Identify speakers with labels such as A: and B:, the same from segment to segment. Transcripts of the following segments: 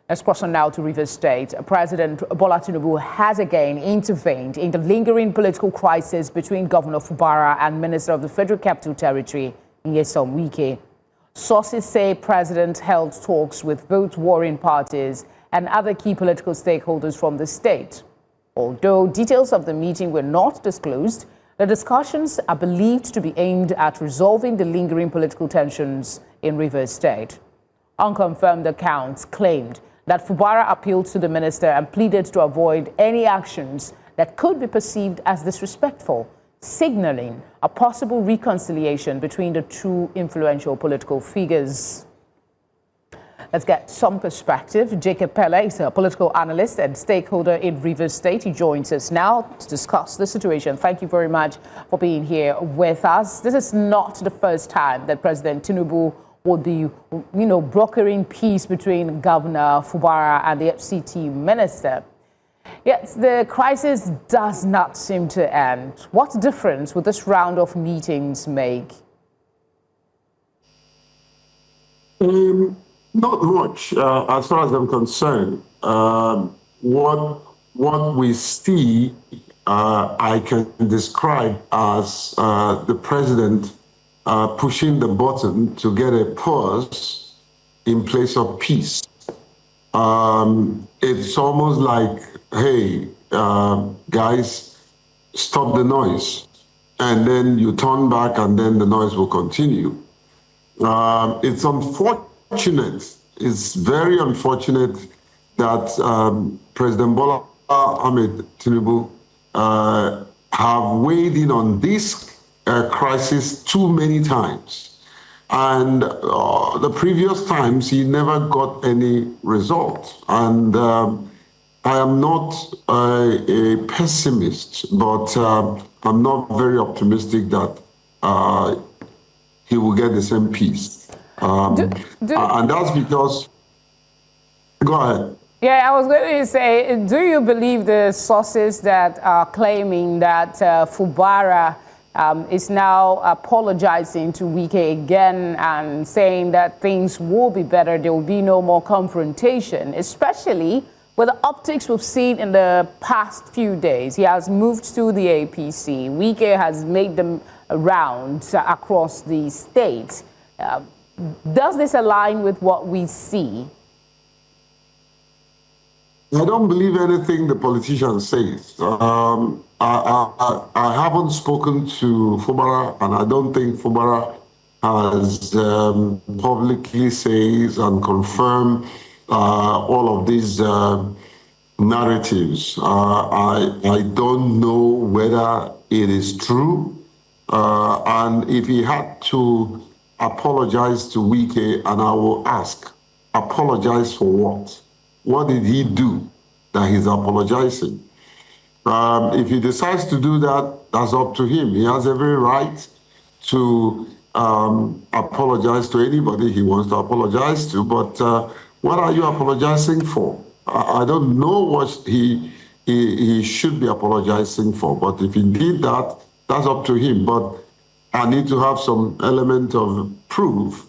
A: Let's cross on now to Rivers State. President Bola Tinubu has again intervened in the lingering political crisis between Governor Fubara and Minister of the Federal Capital Territory, Nyesom, Wike. Sources say President held talks with both warring parties and other key political stakeholders from the state. Although details of the meeting were not disclosed, the discussions are believed to be aimed at resolving the lingering political tensions in Rivers State. Unconfirmed accounts claimed that Fubara appealed to the minister and pleaded to avoid any actions that could be perceived as disrespectful, signaling a possible reconciliation between the two influential political figures. Let's get some perspective. Jake Epelle is a political analyst and stakeholder in Rivers State. He joins us now to discuss the situation. Thank you very much for being here with us. This is not the first time that President Tinubu would be, brokering peace between Governor Fubara and the FCT minister. Yet the crisis does not seem to end. What difference would this round of meetings make?
B: Not much, as far as I'm concerned. What we see, I can describe as the president pushing the button to get a pause in place of peace. It's almost like, hey, guys, stop the noise. And then you turn back and then the noise will continue. It's unfortunate. It's very unfortunate that President Bola Tinubu have weighed in on this crisis too many times. And the previous times, he never got any result. And I am not a pessimist, but I'm not very optimistic that he will get the same peace. And that's because, go ahead.
A: Yeah, I was going to say, do you believe the sources that are claiming that Fubara is now apologizing to Wike again and saying that things will be better, there will be no more confrontation, especially with the optics we've seen in the past few days? He has moved to the APC. Wike has made them around across the state. Does this align with what we see?
B: I don't believe anything the politician says. I haven't spoken to Fubara, and I don't think Fubara has publicly says and confirmed all of these narratives. I don't know whether it is true. And if he had to apologize to Wike, and I will ask, apologize for what? What did he do that he's apologizing? If he decides to do that, that's up to him. He has every right to apologize to anybody he wants to apologize to. But what are you apologizing for? I don't know what he should be apologizing for. But if he did that, that's up to him. But I need to have some element of proof.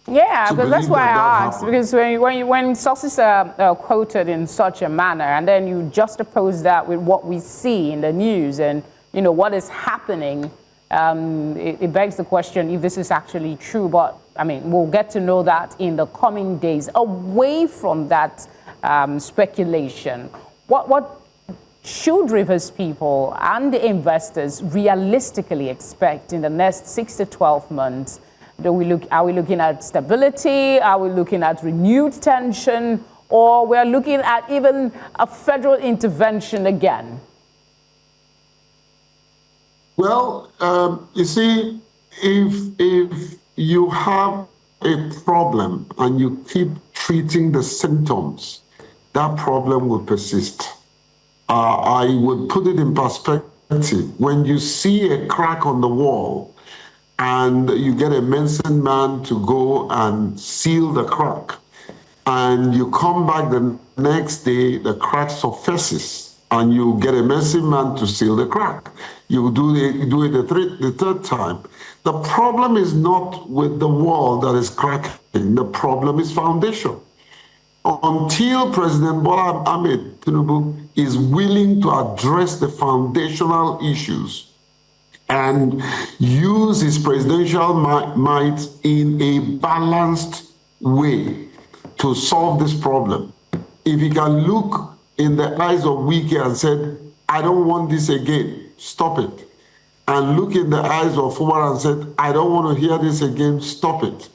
A: Yeah, because that's why I asked, because when sources are quoted in such a manner, and then you juxtapose that with what we see in the news and, what is happening, it begs the question if this is actually true. But, I mean, we'll get to know that in the coming days. Away from that speculation, what should Rivers people and the investors realistically expect in the next 6 to 12 months? Are we looking at stability? Are we looking at renewed tension? Or we're looking at even a federal intervention again?
B: Well, you see, if you have a problem and you keep treating the symptoms, that problem will persist. I would put it in perspective. When you see a crack on the wall, and you get a medicine man to go and seal the crack, and you come back the next day, the crack surfaces, and you get a medicine man to seal the crack. You do it the third time. The problem is not with the wall that is cracking. The problem is foundation. until President Bola Tinubu is willing to address the foundational issues and use his presidential might in a balanced way to solve this problem. If he can look in the eyes of Wike and said, I don't want this again, stop it. And look in the eyes of Fubara and said, I don't want to hear this again, stop it.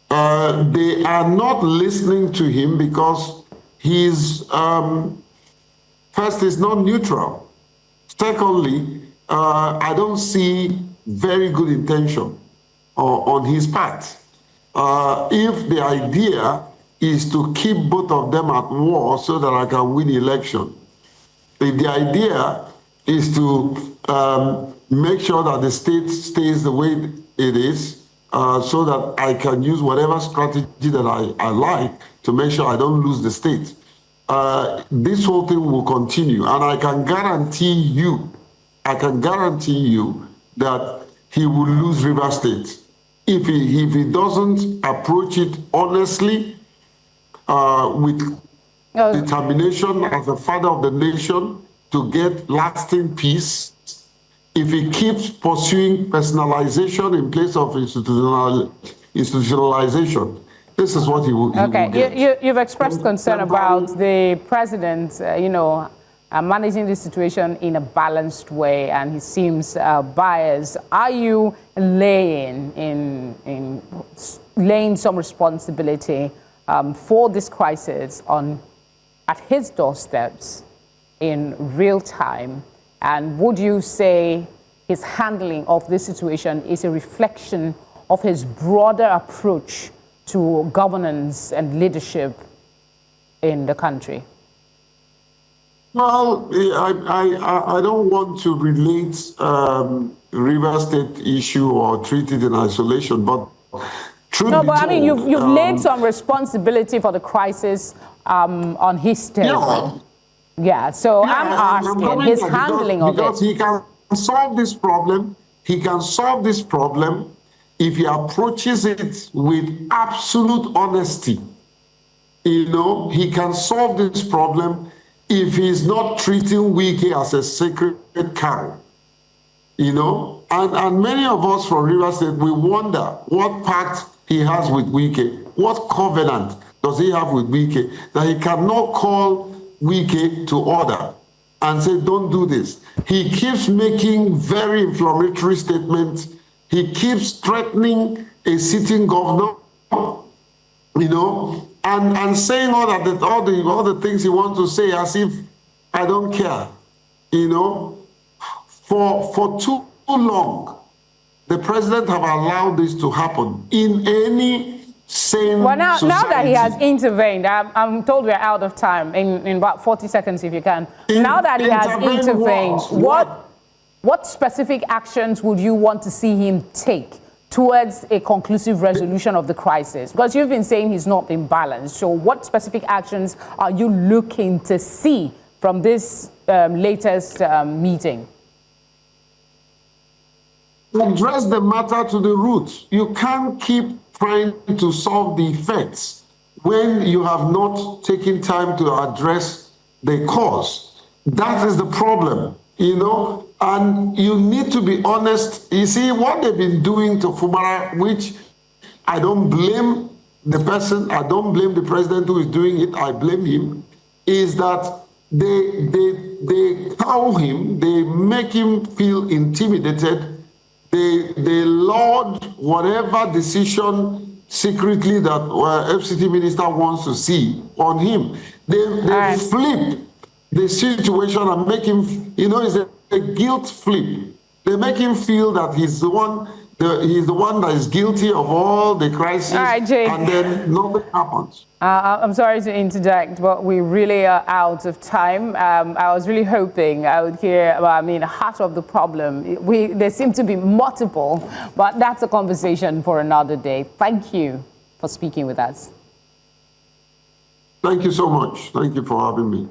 B: They are not listening to him because he's, first, he's not neutral. Secondly, I don't see very good intention on his part. If the idea is to keep both of them at war so that I can win election, if the idea is to make sure that the state stays the way it is, so that I can use whatever strategy that I like to make sure I don't lose the state, this whole thing will continue. And I can guarantee you that he will lose River State if he doesn't approach it honestly, with determination as a father of the nation to get lasting peace. If he keeps pursuing personalization in place of institutionalization, this is what he will get.
A: You've expressed concern about the president, managing the situation in a balanced way, and he seems biased. Are you laying some responsibility for this crisis at his doorsteps in real time? And would you say his handling of this situation is a reflection of his broader approach to governance and leadership in the country?
B: Well, I don't want to relate River State issue or treat it in isolation, but
A: I mean, you've laid some responsibility for the crisis on his territory. Yeah, so I'm asking his handling of it.
B: Because he can solve this problem. He can solve this problem if he approaches it with absolute honesty. He can solve this problem if he's not treating Wike as a sacred cow. And many of us from River State, we wonder what pact he has with Wike. What covenant does he have with Wike that he cannot call Wike to order and say, don't do this? He keeps making very inflammatory statements. He keeps threatening a sitting governor, and saying all the things he wants to say as if I don't care. For too long, the president have allowed this to happen in any sane
A: now that he has
B: society.
A: intervened, I'm told we're out of time, in about 40 seconds if you can. Now that he has intervened, what specific actions would you want to see him take towards a conclusive resolution of the crisis? Because you've been saying he's not been balanced. So what specific actions are you looking to see from this latest meeting?
B: Address the matter to the root. You can't keep trying to solve the effects when you have not taken time to address the cause. That is the problem, and you need to be honest. You see, what they've been doing to Fubara, which I don't blame the person, I don't blame the president who is doing it, I blame him, is that they cow him, they make him feel intimidated. They laud whatever decision secretly that FCT minister wants to see on him. They flip the situation and make him, it's a guilt flip. They make him feel that he's the one that is guilty of all the crises,
A: Jake,
B: and then nothing happens.
A: I'm sorry to interject, but we really are out of time. I was really hoping I would hear, heart of the problem. There seem to be multiple, but that's a conversation for another day. Thank you for speaking with us.
B: Thank you so much. Thank you for having me.